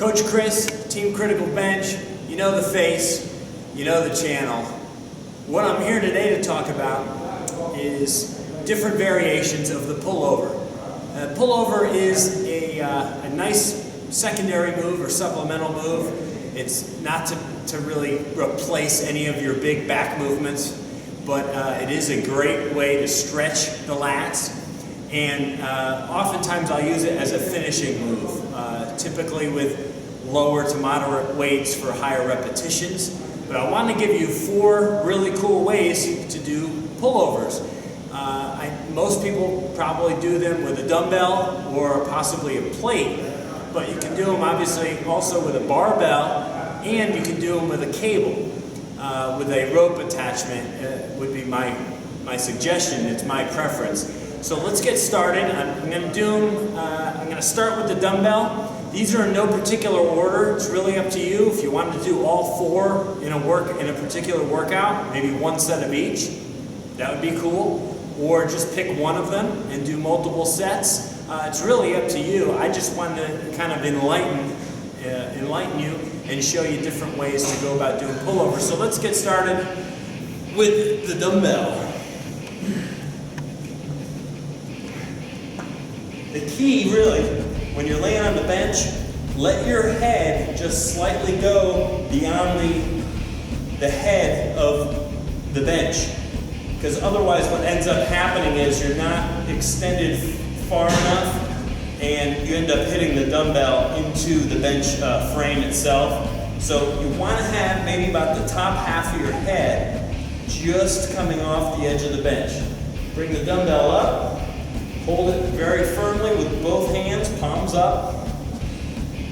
Coach Chris, Team Critical Bench. You know the face, you know the channel. What I'm here today to talk about is different variations of the pullover. Pullover is a nice secondary move or supplemental move. It's not to really replace any of your big back movements, but it is a great way to stretch the lats. And oftentimes I'll use it as a finishing move, typically with lower to moderate weights for higher repetitions. But I want to give you 4 really cool ways to do pullovers. Most people probably do them with a dumbbell or possibly a plate, but you can do them obviously also with a barbell, and you can do them with a cable. With a rope attachment would be my suggestion. It's my preference. So let's get started. I'm going to start with the dumbbell. These are in no particular order. It's really up to you. If you wanted to do all 4 in a particular workout, maybe 1 set of each, that would be cool. Or just pick one of them and do multiple sets. It's really up to you. I just wanted to kind of enlighten you and show you different ways to go about doing pullovers. So let's get started with the dumbbell. The key, really, when you're laying on the bench, let your head just slightly go beyond the head of the bench. Because otherwise what ends up happening is you're not extended far enough and you end up hitting the dumbbell into the bench frame itself. So you want to have maybe about the top half of your head just coming off the edge of the bench. Bring the dumbbell up. Hold it very firmly with both hands, palms up.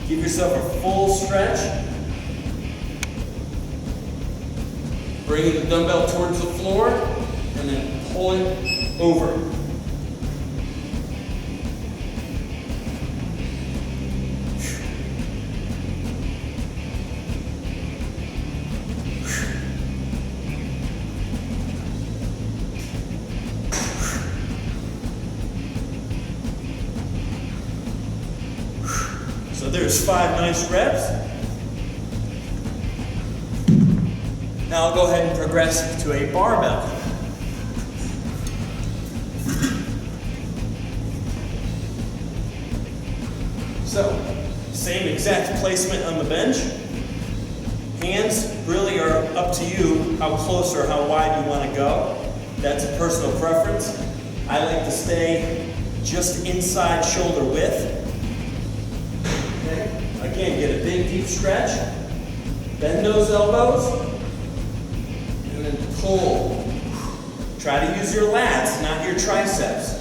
Give yourself a full stretch. Bring the dumbbell towards the floor and then pull it over. So there's 5 nice reps. Now I'll go ahead and progress to a barbell. So, same exact placement on the bench. Hands really are up to you how close or how wide you want to go. That's a personal preference. I like to stay just inside shoulder width. Again, get a big deep stretch, bend those elbows, and then pull. Try to use your lats, not your triceps.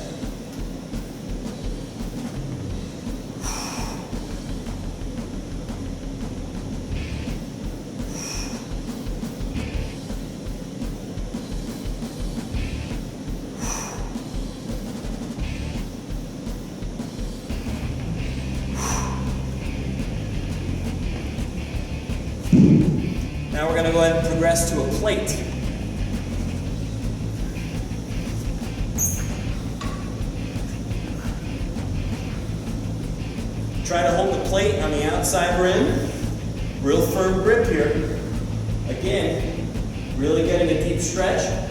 Now we're going to go ahead and progress to a plate. Try to hold the plate on the outside rim. Real firm grip here. Again, really getting a deep stretch.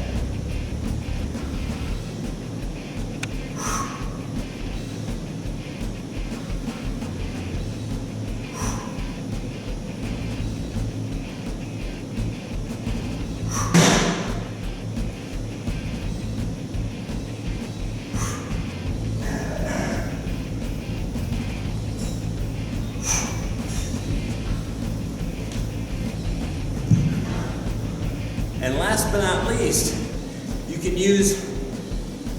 And last but not least, you can use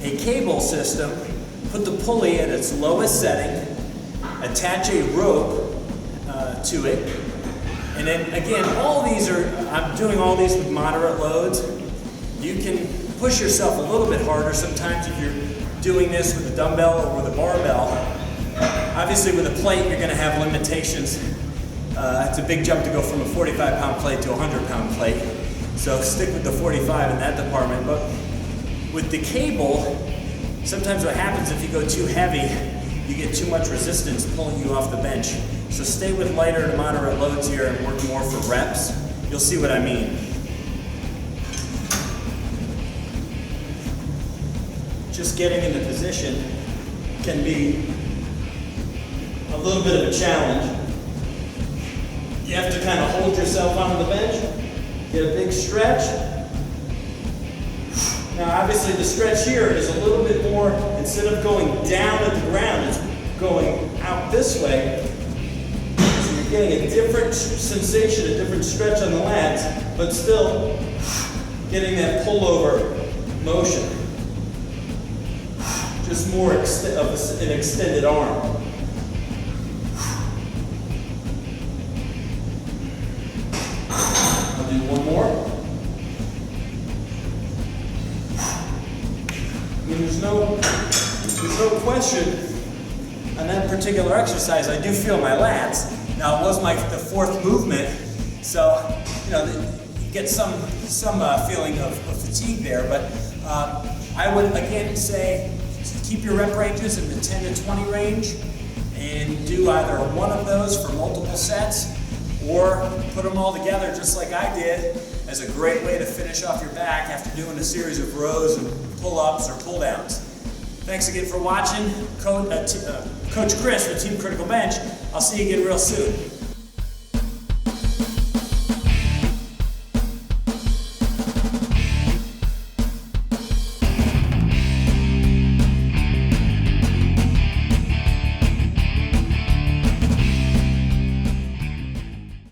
a cable system, put the pulley at its lowest setting, attach a rope to it, and then again, I'm doing all these with moderate loads. You can push yourself a little bit harder sometimes if you're doing this with a dumbbell or with a barbell. Obviously with a plate, you're going to have limitations. It's a big jump to go from a 45-pound plate to a 100-pound plate. So stick with the 45 in that department. But with the cable, sometimes what happens if you go too heavy, you get too much resistance pulling you off the bench. So stay with lighter to moderate loads here and work more for reps. You'll see what I mean. Just getting into position can be a little bit of a challenge. You have to kind of hold yourself onto the bench, get a big stretch. Now obviously the stretch here is a little bit more, instead of going down at the ground, it's going out this way. So you're getting a different sensation, a different stretch on the lats, but still getting that pullover motion. Just more of an extended arm. I'll do one more. I mean, there's no question on that particular exercise. I do feel my lats. Now it was the fourth movement, so you get some feeling of fatigue there. But I would again say, keep your rep ranges in the 10 to 20 range and do either one of those for multiple sets or put them all together just like I did as a great way to finish off your back after doing a series of rows and pull-ups or pull-downs. Thanks again for watching. Coach Chris with Team Critical Bench. I'll see you again real soon.